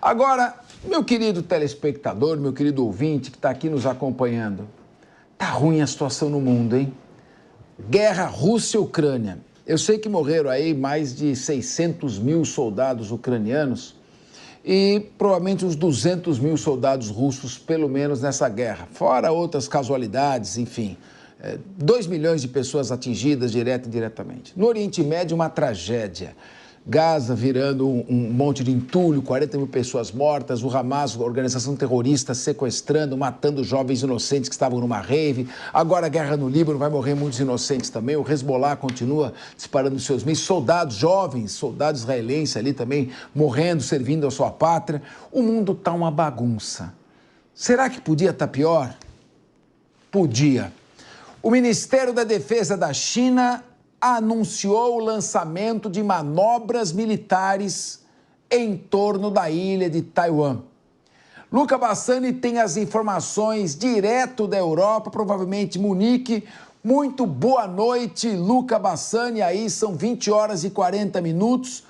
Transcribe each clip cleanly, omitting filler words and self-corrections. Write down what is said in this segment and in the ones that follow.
Agora, meu querido telespectador, meu querido ouvinte que está aqui nos acompanhando, tá ruim a situação no mundo, hein? Guerra Rússia-Ucrânia. Eu sei que morreram aí mais de 600 mil soldados ucranianos e provavelmente uns 200 mil soldados russos, pelo menos, nessa guerra. Fora outras casualidades, enfim. 2 milhões de pessoas atingidas direta e indiretamente. No Oriente Médio, uma tragédia. Gaza virando um monte de entulho, 40 mil pessoas mortas, o Hamas, organização terrorista, sequestrando, matando jovens inocentes que estavam numa rave. Agora a guerra no Líbano, vai morrer muitos inocentes também. O Hezbollah continua disparando seus mísseis. Soldados jovens, soldados israelenses ali também morrendo, servindo a sua pátria. O mundo está uma bagunça. Será que podia estar pior? Podia. O Ministério da Defesa da China anunciou o lançamento de manobras militares em torno da ilha de Taiwan. Luca Bassani tem as informações direto da Europa, provavelmente Munique. Muito boa noite, Luca Bassani. Aí são 20 horas e 40 minutos.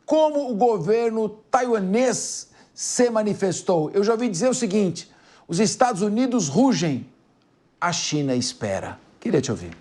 Como o governo taiwanês se manifestou? Eu já ouvi dizer o seguinte: os Estados Unidos rugem, a China espera. Queria te ouvir.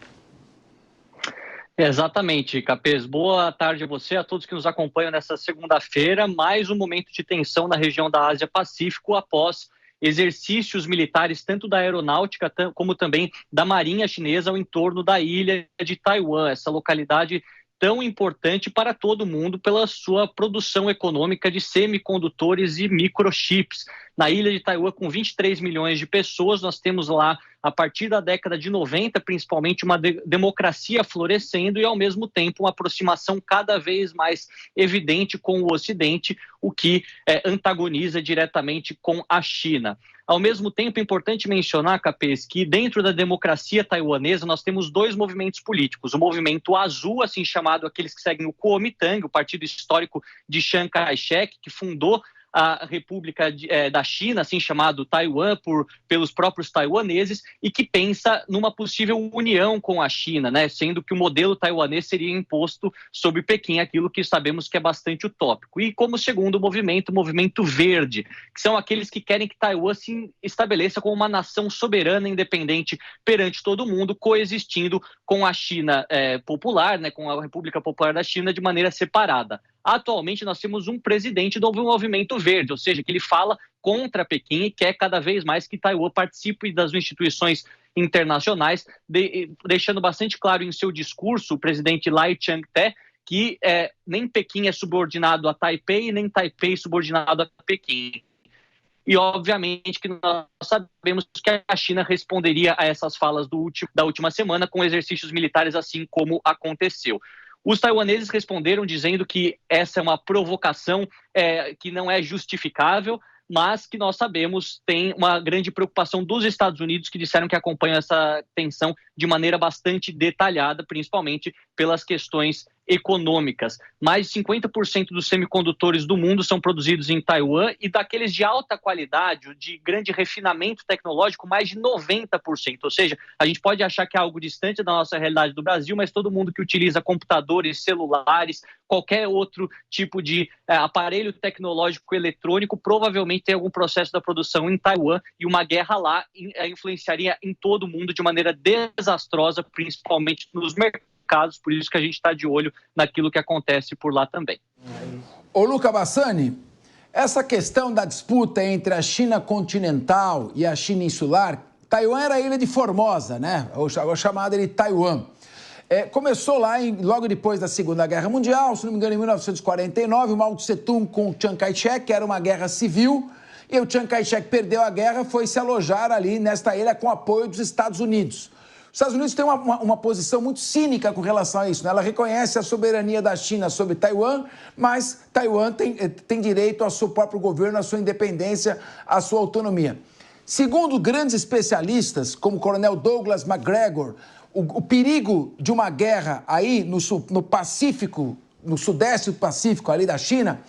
Exatamente, Capês. Boa tarde a você, a todos que nos acompanham nessa segunda-feira. Mais um momento de tensão na região da Ásia-Pacífico após exercícios militares tanto da aeronáutica como também da marinha chinesa ao entorno da ilha de Taiwan, essa localidade tão importante para todo mundo pela sua produção econômica de semicondutores e microchips. Na ilha de Taiwan, com 23 milhões de pessoas, nós temos lá, a partir da década de 90, principalmente uma democracia florescendo e, ao mesmo tempo, uma aproximação cada vez mais evidente com o Ocidente, o que antagoniza diretamente com a China. Ao mesmo tempo, é importante mencionar, Capês, que dentro da democracia taiwanesa nós temos dois movimentos políticos. O movimento azul, assim chamado, aqueles que seguem o Kuomintang, o partido histórico de Chiang Kai-shek, que fundou a República da China, assim chamado Taiwan, pelos próprios taiwaneses, e que pensa numa possível união com a China, né? Sendo que o modelo taiwanês seria imposto sobre Pequim, aquilo que sabemos que é bastante utópico. E como segundo movimento, o movimento verde, que são aqueles que querem que Taiwan se estabeleça como uma nação soberana, independente perante todo mundo, coexistindo com a China popular, né, com a República Popular da China, de maneira separada. Atualmente, nós temos um presidente do movimento verde, ou seja, que ele fala contra Pequim e quer cada vez mais que Taiwan participe das instituições internacionais, deixando bastante claro em seu discurso, o presidente Lai Ching-te, que nem Pequim é subordinado a Taipei, nem Taipei subordinado a Pequim. E, obviamente, que nós sabemos que a China responderia a essas falas da última semana com exercícios militares, assim como aconteceu. Os taiwaneses responderam dizendo que essa é uma provocação que não é justificável, mas que nós sabemos tem uma grande preocupação dos Estados Unidos, que disseram que acompanham essa tensão de maneira bastante detalhada, principalmente pelas questões econômicas. Mais de 50% dos semicondutores do mundo são produzidos em Taiwan e daqueles de alta qualidade, de grande refinamento tecnológico, mais de 90%. Ou seja, a gente pode achar que é algo distante da nossa realidade do Brasil, mas todo mundo que utiliza computadores, celulares, qualquer outro tipo de aparelho tecnológico eletrônico, provavelmente tem algum processo da produção em Taiwan, e uma guerra lá influenciaria em todo o mundo de maneira desastrosa, principalmente nos mercados. Por isso que a gente está de olho naquilo que acontece por lá também. Ô Luca Bassani, essa questão da disputa entre a China continental e a China insular, Taiwan era a ilha de Formosa, né? Ou chamada de Taiwan. Começou lá logo depois da Segunda Guerra Mundial, se não me engano, em 1949, o Mao Tse-tung com o Chiang Kai-shek, que era uma guerra civil, e o Chiang Kai-shek perdeu a guerra, foi se alojar ali nesta ilha com apoio dos Estados Unidos. Os Estados Unidos têm uma posição muito cínica com relação a isso, né? Ela reconhece a soberania da China sobre Taiwan, mas Taiwan tem direito ao seu próprio governo, à sua independência, à sua autonomia. Segundo grandes especialistas, como o coronel Douglas MacGregor, o perigo de uma guerra aí no Pacífico, no sudeste do Pacífico, ali da China,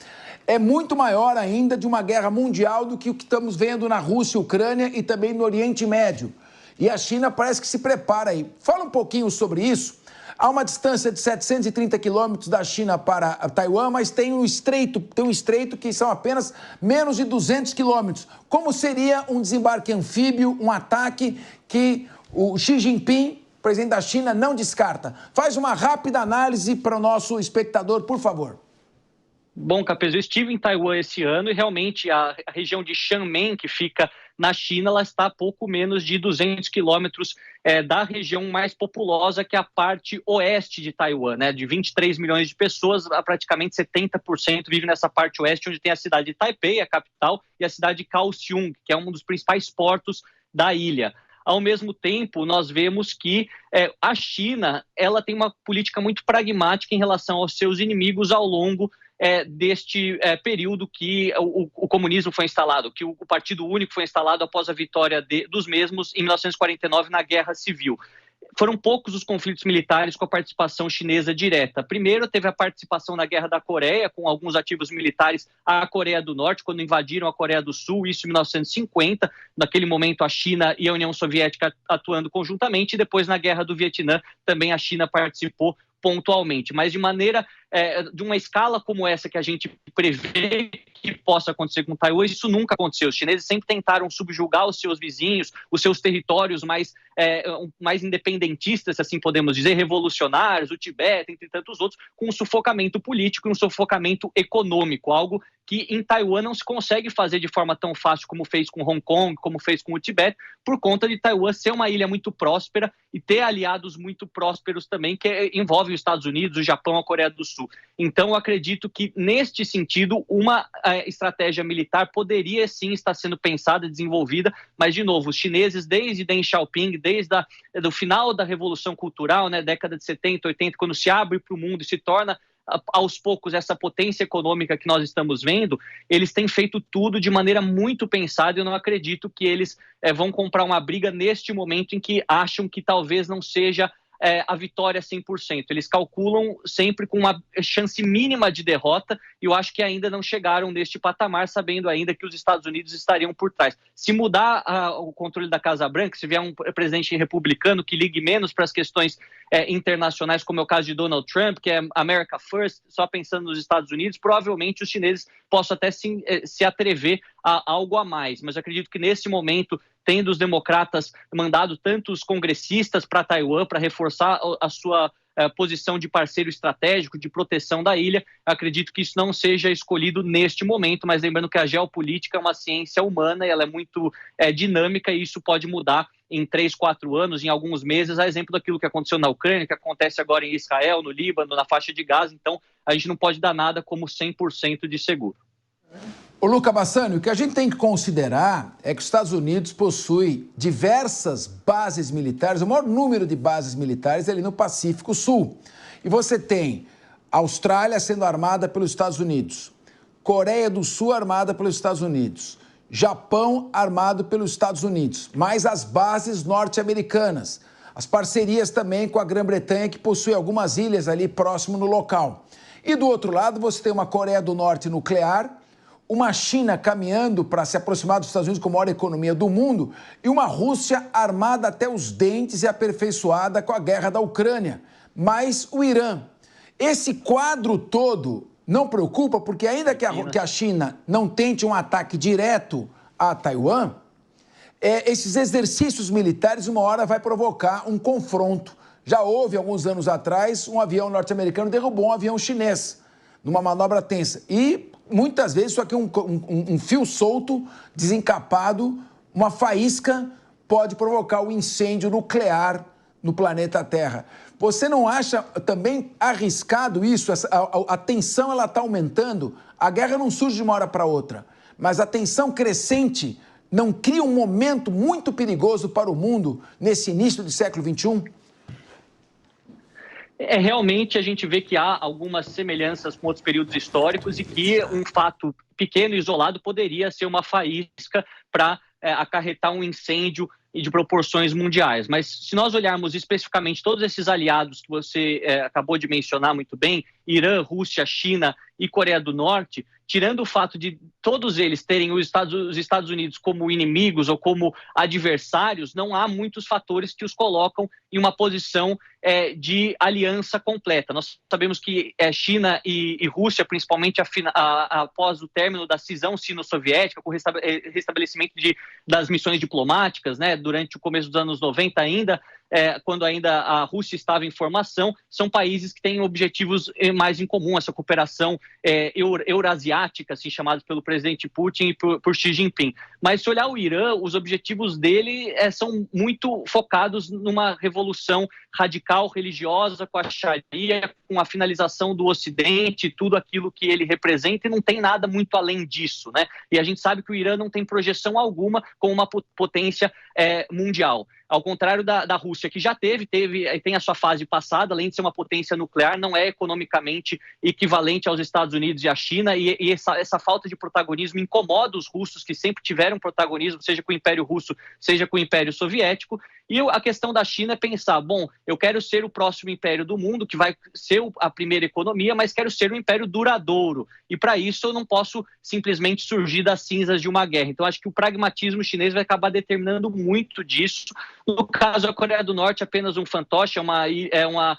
é muito maior ainda de uma guerra mundial do que o que estamos vendo na Rússia, Ucrânia e também no Oriente Médio. E a China parece que se prepara aí. Fala um pouquinho sobre isso. Há uma distância de 730 quilômetros da China para Taiwan, mas tem um estreito que são apenas menos de 200 quilômetros. Como seria um desembarque anfíbio, um ataque que o Xi Jinping, presidente da China, não descarta? Faz uma rápida análise para o nosso espectador, por favor. Bom, Capês, eu estive em Taiwan esse ano e realmente a região de Xiamen, que fica na China, ela está a pouco menos de 200 quilômetros da região mais populosa, que é a parte oeste de Taiwan, né? De 23 milhões de pessoas, praticamente 70% vivem nessa parte oeste, onde tem a cidade de Taipei, a capital, e a cidade de Kaohsiung, que é um dos principais portos da ilha. Ao mesmo tempo, nós vemos que a China ela tem uma política muito pragmática em relação aos seus inimigos ao longo deste período que o comunismo foi instalado, que o Partido Único foi instalado após a vitória dos mesmos em 1949 na Guerra Civil. Foram poucos os conflitos militares com a participação chinesa direta. Primeiro, teve a participação na Guerra da Coreia, com alguns ativos militares à Coreia do Norte, quando invadiram a Coreia do Sul, isso em 1950. Naquele momento, a China e a União Soviética atuando conjuntamente. E depois, na Guerra do Vietnã, também a China participou pontualmente. Mas de maneira, de uma escala como essa que a gente prevê que possa acontecer com Taiwan, isso nunca aconteceu. Os chineses sempre tentaram subjugar os seus vizinhos, os seus territórios mais independentistas, assim podemos dizer, revolucionários, o Tibete, entre tantos outros, com um sufocamento político e um sufocamento econômico, algo que em Taiwan não se consegue fazer de forma tão fácil como fez com Hong Kong, como fez com o Tibete, por conta de Taiwan ser uma ilha muito próspera e ter aliados muito prósperos também, que envolvem os Estados Unidos, o Japão, a Coreia do Sul. Então, eu acredito que, neste sentido, uma estratégia militar poderia sim estar sendo pensada e desenvolvida, mas, de novo, os chineses, desde Deng Xiaoping, desde o final da Revolução Cultural, né, década de 70, 80, quando se abre para o mundo e se torna aos poucos essa potência econômica que nós estamos vendo, eles têm feito tudo de maneira muito pensada e eu não acredito que eles vão comprar uma briga neste momento em que acham que talvez não seja a vitória 100%. Eles calculam sempre com uma chance mínima de derrota e eu acho que ainda não chegaram neste patamar, sabendo ainda que os Estados Unidos estariam por trás. Se mudar o controle da Casa Branca, se vier um presidente republicano que ligue menos para as questões internacionais, como é o caso de Donald Trump, que é America First, só pensando nos Estados Unidos, provavelmente os chineses possam até se atrever a algo a mais. Mas eu acredito que nesse momento, tendo os democratas mandado tantos congressistas para Taiwan para reforçar a sua posição de parceiro estratégico, de proteção da ilha, acredito que isso não seja escolhido neste momento, mas lembrando que a geopolítica é uma ciência humana e ela é muito dinâmica e isso pode mudar em 3, 4 anos, em alguns meses, a exemplo daquilo que aconteceu na Ucrânia, que acontece agora em Israel, no Líbano, na faixa de Gaza, então a gente não pode dar nada como 100% de seguro. Ô Luca Bassani, o que a gente tem que considerar é que os Estados Unidos possuem diversas bases militares, o maior número de bases militares é ali no Pacífico Sul. E você tem a Austrália sendo armada pelos Estados Unidos, Coreia do Sul armada pelos Estados Unidos, Japão armado pelos Estados Unidos, mais as bases norte-americanas, as parcerias também com a Grã-Bretanha, que possui algumas ilhas ali próximo no local. E do outro lado você tem uma Coreia do Norte nuclear, uma China caminhando para se aproximar dos Estados Unidos como a maior economia do mundo e uma Rússia armada até os dentes e aperfeiçoada com a guerra da Ucrânia, mais o Irã. Esse quadro todo não preocupa porque ainda que a China não tente um ataque direto a Taiwan, esses exercícios militares uma hora vai provocar um confronto. Já houve, alguns anos atrás, um avião norte-americano derrubou um avião chinês numa manobra tensa. E muitas vezes isso aqui é um fio solto, desencapado, uma faísca pode provocar um incêndio nuclear no planeta Terra. Você não acha também arriscado isso? A tensão está aumentando, a guerra não surge de uma hora para outra, mas a tensão crescente não cria um momento muito perigoso para o mundo nesse início do século XXI? Realmente a gente vê que há algumas semelhanças com outros períodos históricos e que um fato pequeno e isolado poderia ser uma faísca para acarretar um incêndio de proporções mundiais. Mas se nós olharmos especificamente todos esses aliados que você acabou de mencionar muito bem, Irã, Rússia, China e Coreia do Norte, tirando o fato de todos eles terem os Estados Unidos como inimigos ou como adversários, não há muitos fatores que os colocam em uma posição de aliança completa. Nós sabemos que China e Rússia, principalmente após o término da cisão sino-soviética, com o restabelecimento das missões diplomáticas, né, durante o começo dos anos 90 ainda, quando ainda a Rússia estava em formação, são países que têm objetivos mais em comum, essa cooperação eurasiática, assim chamados pelo presidente Putin e por Xi Jinping. Mas se olhar o Irã, os objetivos dele são muito focados numa revolução radical religiosa com a Sharia, com a finalização do Ocidente, tudo aquilo que ele representa, e não tem nada muito além disso, né? E a gente sabe que o Irã não tem projeção alguma como uma potência mundial. Ao contrário da Rússia, que já tem a sua fase passada, além de ser uma potência nuclear, não é economicamente equivalente aos Estados Unidos e à China, e essa falta de protagonismo incomoda os russos, que sempre tiveram protagonismo, seja com o Império Russo, seja com o Império Soviético. E a questão da China é pensar, bom, eu quero ser o próximo império do mundo, que vai ser a primeira economia, mas quero ser um império duradouro. E para isso eu não posso simplesmente surgir das cinzas de uma guerra. Então acho que o pragmatismo chinês vai acabar determinando muito disso. No caso, a Coreia do Norte é apenas um fantoche, é uma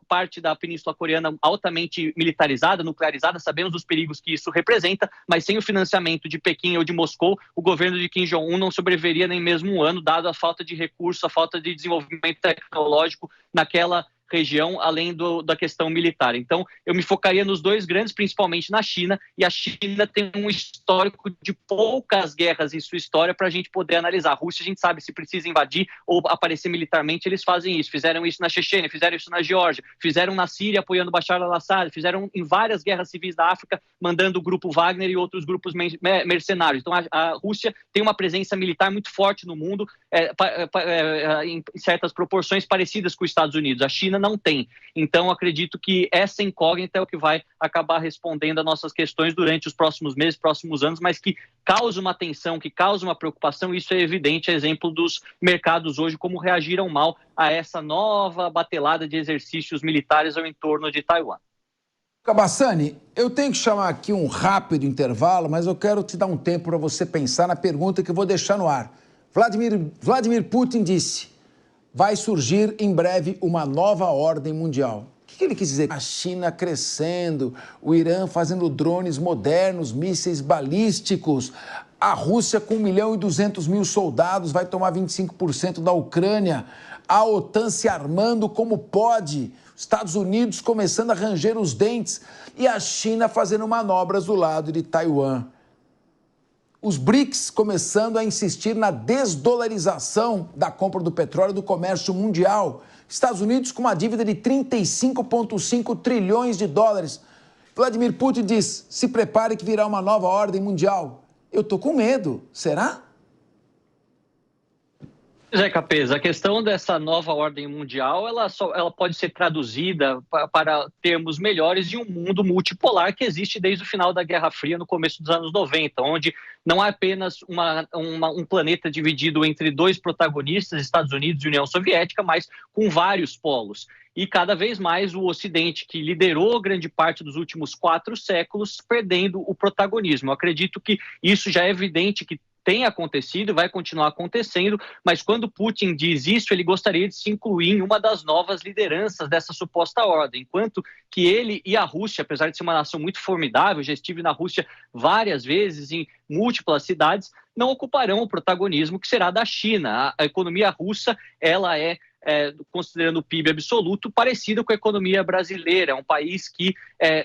parte da Península Coreana altamente militarizada, nuclearizada. Sabemos dos perigos que isso representa, mas sem o financiamento de Pequim ou de Moscou, o governo de Kim Jong-un não sobreviveria nem mesmo um ano, dado a falta de recursos, a falta de desenvolvimento tecnológico naquela região, além da questão militar. Então, eu me focaria nos dois grandes, principalmente na China, e a China tem um histórico de poucas guerras em sua história para a gente poder analisar. A Rússia, a gente sabe, se precisa invadir ou aparecer militarmente, eles fazem isso. Fizeram isso na Chechênia, fizeram isso na Geórgia, fizeram na Síria apoiando Bashar al-Assad, fizeram em várias guerras civis da África, mandando o grupo Wagner e outros grupos mercenários. Então, a Rússia tem uma presença militar muito forte no mundo, em certas proporções parecidas com os Estados Unidos. A China não tem. Então, acredito que essa incógnita é o que vai acabar respondendo a nossas questões durante os próximos meses, próximos anos, mas que causa uma tensão, que causa uma preocupação. Isso é evidente, exemplo dos mercados hoje, como reagiram mal a essa nova batelada de exercícios militares ao entorno de Taiwan. Cabassani, eu tenho que chamar aqui um rápido intervalo, mas eu quero te dar um tempo para você pensar na pergunta que eu vou deixar no ar. Vladimir Putin disse: vai surgir em breve uma nova ordem mundial. O que ele quis dizer? A China crescendo, o Irã fazendo drones modernos, mísseis balísticos, a Rússia com 1.200.000 soldados vai tomar 25% da Ucrânia, a OTAN se armando como pode, Estados Unidos começando a ranger os dentes e a China fazendo manobras do lado de Taiwan. Os BRICS começando a insistir na desdolarização da compra do petróleo do comércio mundial. Estados Unidos com uma dívida de 35,5 trilhões de dólares. Vladimir Putin diz: se prepare que virá uma nova ordem mundial. Eu tô com medo. Será? Zé Capeza, a questão dessa nova ordem mundial, ela pode ser traduzida para termos melhores de um mundo multipolar que existe desde o final da Guerra Fria, no começo dos anos 90, onde não há apenas um planeta dividido entre dois protagonistas, Estados Unidos e União Soviética, mas com vários polos. E cada vez mais o Ocidente, que liderou grande parte dos últimos 4 séculos, perdendo o protagonismo. Eu acredito que isso já é evidente que tem acontecido, vai continuar acontecendo, mas quando Putin diz isso, ele gostaria de se incluir em uma das novas lideranças dessa suposta ordem, enquanto que ele e a Rússia, apesar de ser uma nação muito formidável, já estive na Rússia várias vezes, em múltiplas cidades, não ocuparão o protagonismo que será da China. A economia russa, ela considerando o PIB absoluto, parecido com a economia brasileira. É um país que,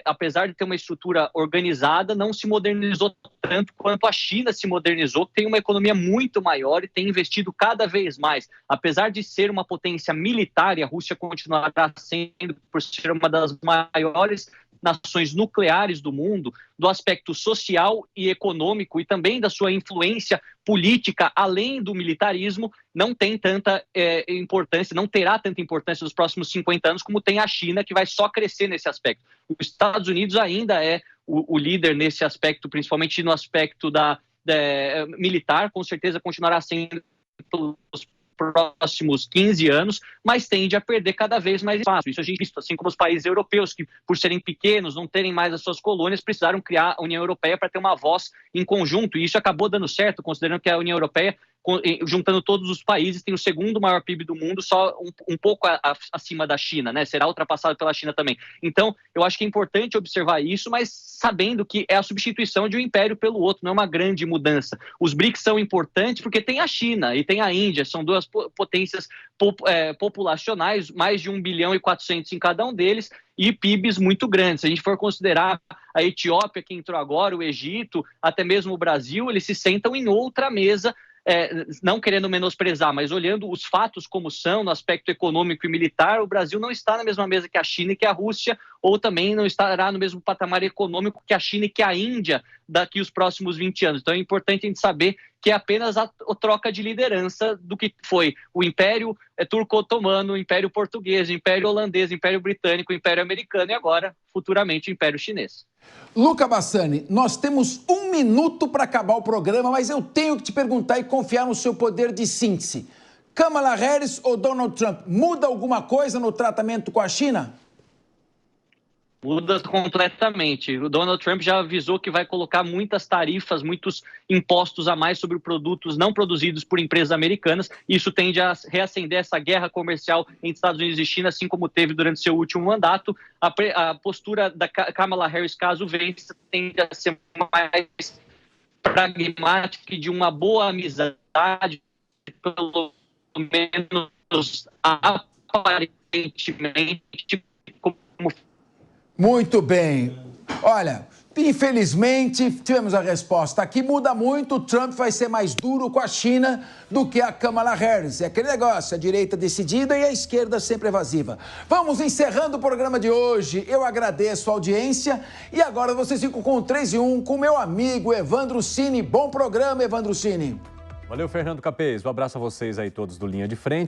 apesar de ter uma estrutura organizada, não se modernizou tanto quanto a China se modernizou, tem uma economia muito maior e tem investido cada vez mais. Apesar de ser uma potência militar, e a Rússia continuará sendo, por ser uma das maiores nações nucleares do mundo, do aspecto social e econômico e também da sua influência política, além do militarismo, não tem tanta importância, não terá tanta importância nos próximos 50 anos como tem a China, que vai só crescer nesse aspecto. Os Estados Unidos ainda é o líder nesse aspecto, principalmente no aspecto militar, com certeza continuará sendo pelos próximos 15 anos, mas tende a perder cada vez mais espaço. Isso a gente visto, assim como os países europeus, que por serem pequenos, não terem mais as suas colônias, precisaram criar a União Europeia para ter uma voz em conjunto, e isso acabou dando certo, considerando que a União Europeia, juntando todos os países, tem o segundo maior PIB do mundo, só um pouco acima da China, né? Será ultrapassado pela China também. Então, eu acho que é importante observar isso, mas sabendo que é a substituição de um império pelo outro, não é uma grande mudança. Os BRICS são importantes porque tem a China e tem a Índia, são duas potências populacionais, mais de 1 bilhão e 400 em cada um deles, e PIBs muito grandes. Se a gente for considerar a Etiópia, que entrou agora, o Egito, até mesmo o Brasil, eles se sentam em outra mesa, não querendo menosprezar, mas olhando os fatos como são, no aspecto econômico e militar, o Brasil não está na mesma mesa que a China e que a Rússia, ou também não estará no mesmo patamar econômico que a China e que a Índia daqui os próximos 20 anos. Então é importante a gente saber que é apenas a troca de liderança do que foi o Império Turco-Otomano, o Império Português, o Império Holandês, o Império Britânico, o Império Americano e agora, futuramente, o Império Chinês. Luca Bassani, nós temos 1 minuto para acabar o programa, mas eu tenho que te perguntar e confiar no seu poder de síntese. Kamala Harris ou Donald Trump, muda alguma coisa no tratamento com a China? Muda completamente. O Donald Trump já avisou que vai colocar muitas tarifas, muitos impostos a mais sobre produtos não produzidos por empresas americanas. Isso tende a reacender essa guerra comercial entre Estados Unidos e China, assim como teve durante seu último mandato. A postura da Kamala Harris, caso vença, tende a ser mais pragmática e de uma boa amizade, pelo menos aparentemente, como Muito bem. Olha, infelizmente, tivemos a resposta aqui. Muda muito, o Trump vai ser mais duro com a China do que a Kamala Harris. É aquele negócio, a direita decidida e a esquerda sempre evasiva. Vamos encerrando o programa de hoje. Eu agradeço a audiência e agora vocês ficam com o 3 em 1 com meu amigo Evandro Cini. Bom programa, Evandro Cini. Valeu, Fernando Capês. Um abraço a vocês aí todos do Linha de Frente.